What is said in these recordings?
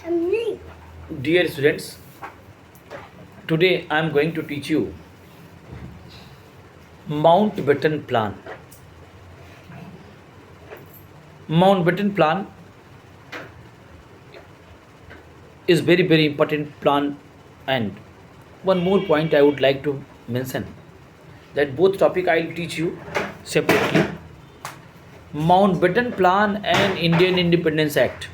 Dear students, today I am going to teach you Mountbatten plan. Mountbatten plan is very important plan, and one more point I would like to mention that both topic I will teach you separately. Mountbatten plan and Indian Independence Act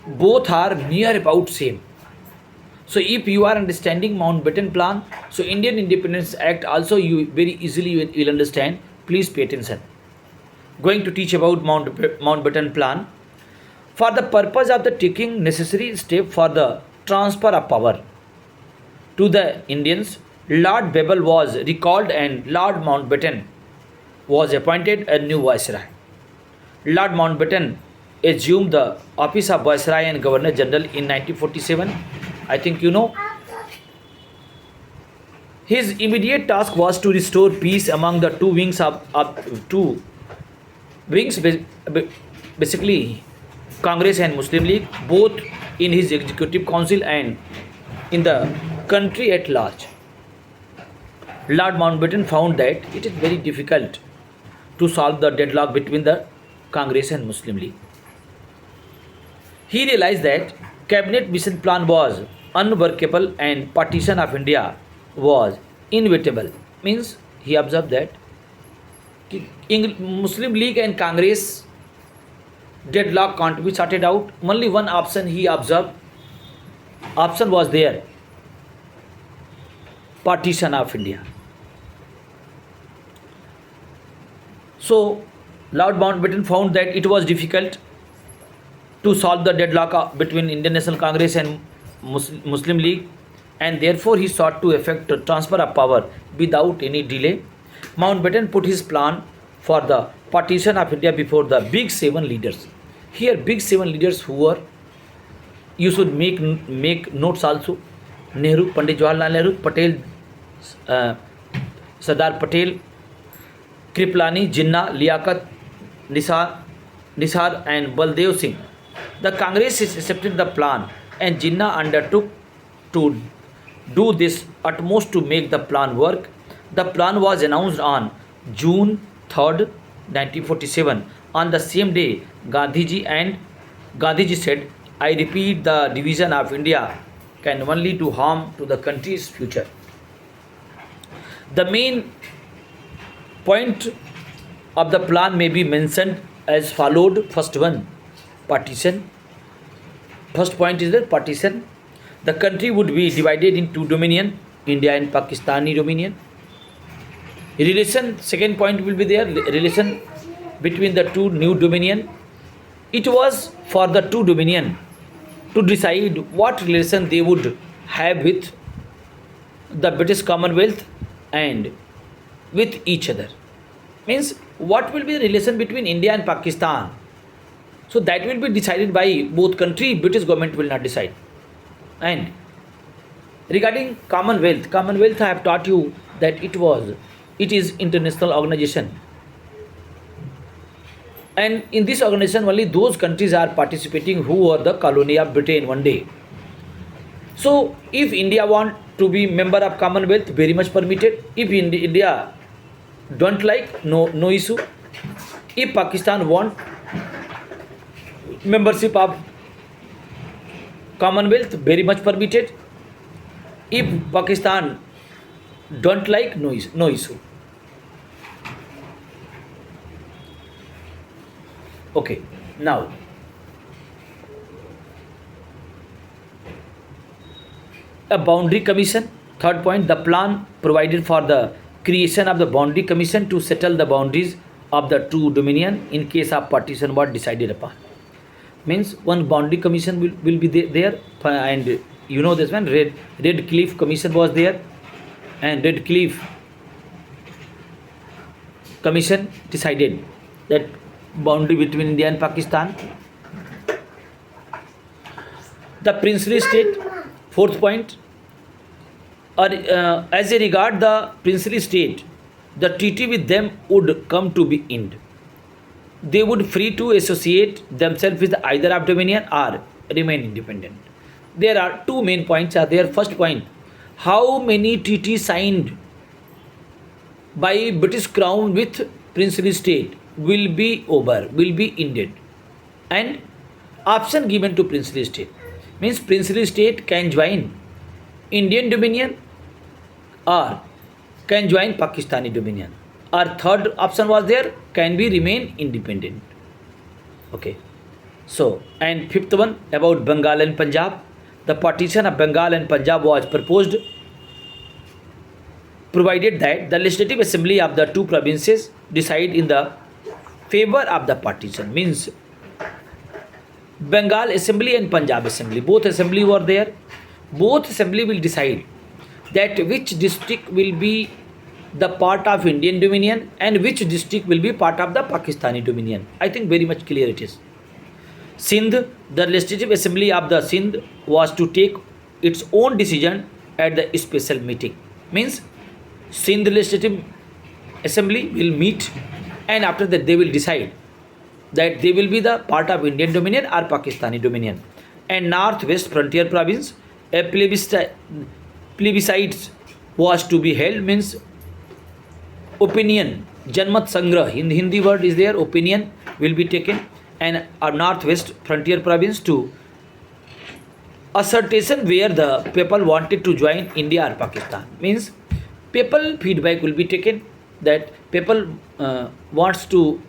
both are near about same. So if you are understanding Mountbatten plan, so Indian Independence Act also you very easily will understand. Please pay attention. Going to teach about Mountbatten plan for the purpose of the taking necessary step for the transfer of power to the Indians. Lord Bebel was recalled and Lord Mountbatten was appointed a new viceroy. Lord Mountbatten assumed the office of viceroy and governor general in 1947. I think you know. His immediate task was to restore peace among the two wings two wings, basically Congress and Muslim League, both in his executive council and in the country at large. Lord Mountbatten found that it is very difficult to solve the deadlock between the Congress and Muslim League. He realized that cabinet mission plan was unworkable and partition of India was inevitable. Means he observed that Muslim League and Congress deadlock can't be sorted out. Only one option he observed. Option was there. Partition of India. So Lord Mountbatten found that it was difficult to solve the deadlock between Indian National Congress and Muslim League, and therefore he sought to effect a transfer of power without any delay. Mountbatten put his plan for the partition of India before the big seven leaders. Here big seven leaders who were, you should make notes also: Nehru, Pandit Jawaharlal Nehru, Patel, Sardar Patel, Kriplani, Jinnah, Liaquat, Nisar and Baldev Singh. The Congress accepted the plan and Jinnah undertook to do this utmost to make the plan work. The plan was announced on June 3rd, 1947. On the same day, Gandhiji said, "I repeat, the division of India can only do harm to the country's future." The main point of the plan may be mentioned as followed. First one, partition. First point is the partition. The country would be divided in two dominion, India and Pakistani dominion. Relation, second point will be there, relation between the two new dominion. It was for the two dominion to decide what relation they would have with the British Commonwealth and with each other. Means what will be the relation between India and Pakistan. So that will be decided by both country. British government will not decide. And regarding Commonwealth I have taught you that it is international organization. And in this organization only those countries are participating who were the colony of Britain one day. So if India want to be member of Commonwealth, very much permitted. If India don't like, no issue. If Pakistan want membership of Commonwealth, very much permitted. If Pakistan don't like, no issue. Okay, now a boundary commission. Third point, the plan provided for the creation of the boundary commission to settle the boundaries of the two dominion in case of partition was decided upon. Means one boundary commission will be there, and you know this one, Red Cliff commission was there, and Red Cliff commission decided that boundary between India and Pakistan. The princely state, fourth point, as a regard the princely state, the treaty with them would come to be end. they would free to associate themselves with either of dominion or remain independent. There are two main points are there. First point, how many treaties signed by British Crown with princely state will be over, will be ended, and option given to princely state means princely state can join Indian dominion or can join Pakistani dominion. Or third option was there, can we remain independent? Okay. So, and fifth one about Bengal and Punjab. The partition of Bengal and Punjab was proposed provided that the legislative assembly of the two provinces decide in the favor of the partition. Means Bengal assembly and Punjab assembly, both assembly were there. Both assembly will decide that which district will be the part of Indian dominion and which district will be part of the Pakistani dominion. I think very much clear it is. Sindh, the legislative assembly of the Sindh was to take its own decision at the special meeting. Means Sindh legislative assembly will meet and after that they will decide that they will be the part of Indian dominion or Pakistani dominion. And northwest frontier province, a plebiscite was to be held. Means opinion, Janmat Sangrah, in Hindi word is there, opinion will be taken, and a northwest frontier province to assertion where the people wanted to join India or Pakistan. Means people feedback will be taken that people wants to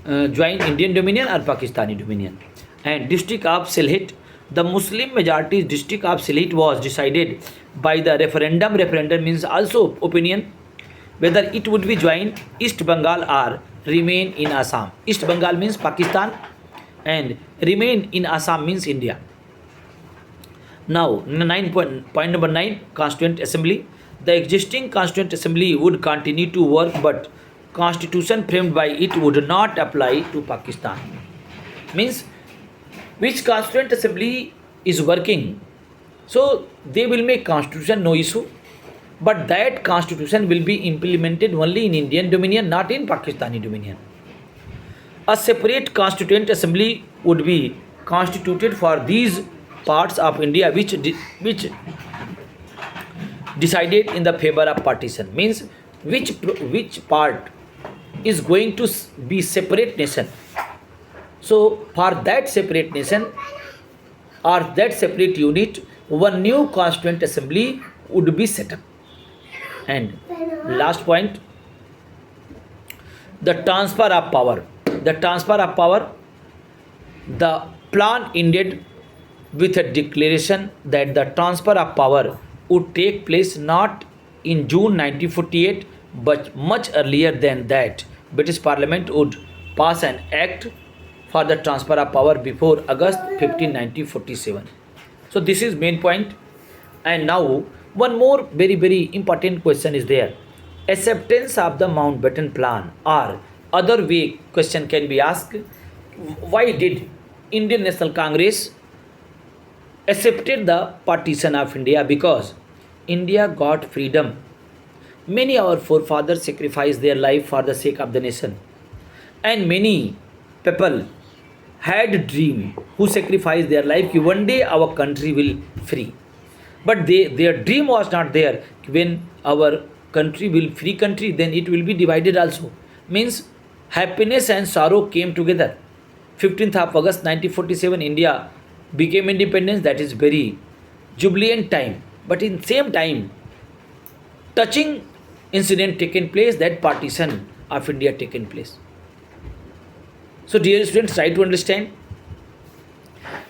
join Indian dominion or Pakistani dominion. And district of Sylhet, the Muslim majority district of Sylhet was decided by the referendum. Referendum means also opinion whether it would be join East Bengal or remain in Assam. East Bengal means Pakistan and remain in Assam means India. Now, point number 9, Constituent Assembly. The existing Constituent Assembly would continue to work, but constitution framed by it would not apply to Pakistan. Means which Constituent Assembly is working, so they will make constitution, no issue, but that constitution will be implemented only in Indian dominion, not in Pakistani dominion. A separate Constituent Assembly would be constituted for these parts of India which decided in the favor of partition. Means which part is going to be separate nation. So for that separate nation or that separate unit, one new Constituent Assembly would be set up. And last point, the transfer of power. The transfer of power, the plan ended with a declaration that the transfer of power would take place not in June 1948 but much earlier than that. British Parliament would pass an act for the transfer of power before August 15, 1947. So this is main point. And now one more very important question is there. Acceptance of the Mountbatten Plan, or other way question can be asked, why did Indian National Congress accepted the partition of India? Because India got freedom. Many our forefathers sacrificed their life for the sake of the nation, and many people had a dream who sacrificed their life कि one day our country will free. But their dream was not there. When our country will free country, then it will be divided also. Means happiness and sorrow came together. 15th of August 1947, India became independence. That is very jubilant time. But in same time, touching incident taken place, that partition of India taken place. So dear students, try to understand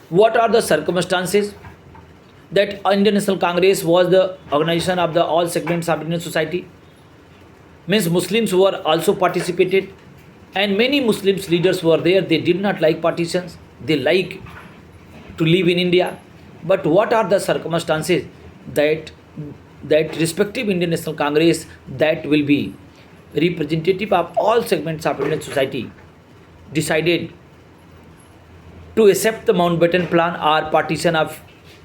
what are the circumstances that Indian National Congress was the organization of the all segments of Indian society. Means Muslims were also participated, and many Muslims leaders were there. They did not like partitions. They like to live in India. But what are the circumstances that respective Indian National Congress that will be representative of all segments of Indian society decided to accept the Mountbatten Plan or partition of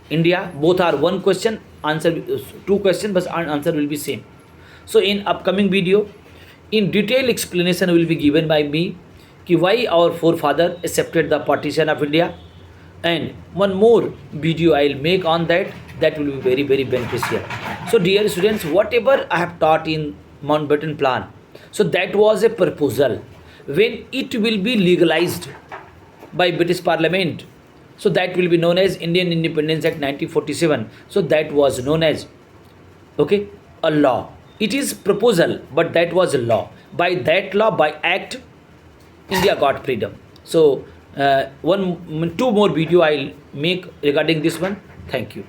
India? Both are one question, answer two questions, but answer will be same. So in upcoming video, in detail explanation will be given by me कि why our forefather accepted the partition of India, and one more video I'll make on that. That will be very very beneficial. So dear students, whatever I have taught in Mountbatten Plan, so that was a proposal. When it will be legalized by British Parliament, so that will be known as Indian Independence Act 1947. So that was known as, okay, a law. It is proposal, but that was a law. By that law, by act, India got freedom. So two more video I'll make regarding this one. Thank you.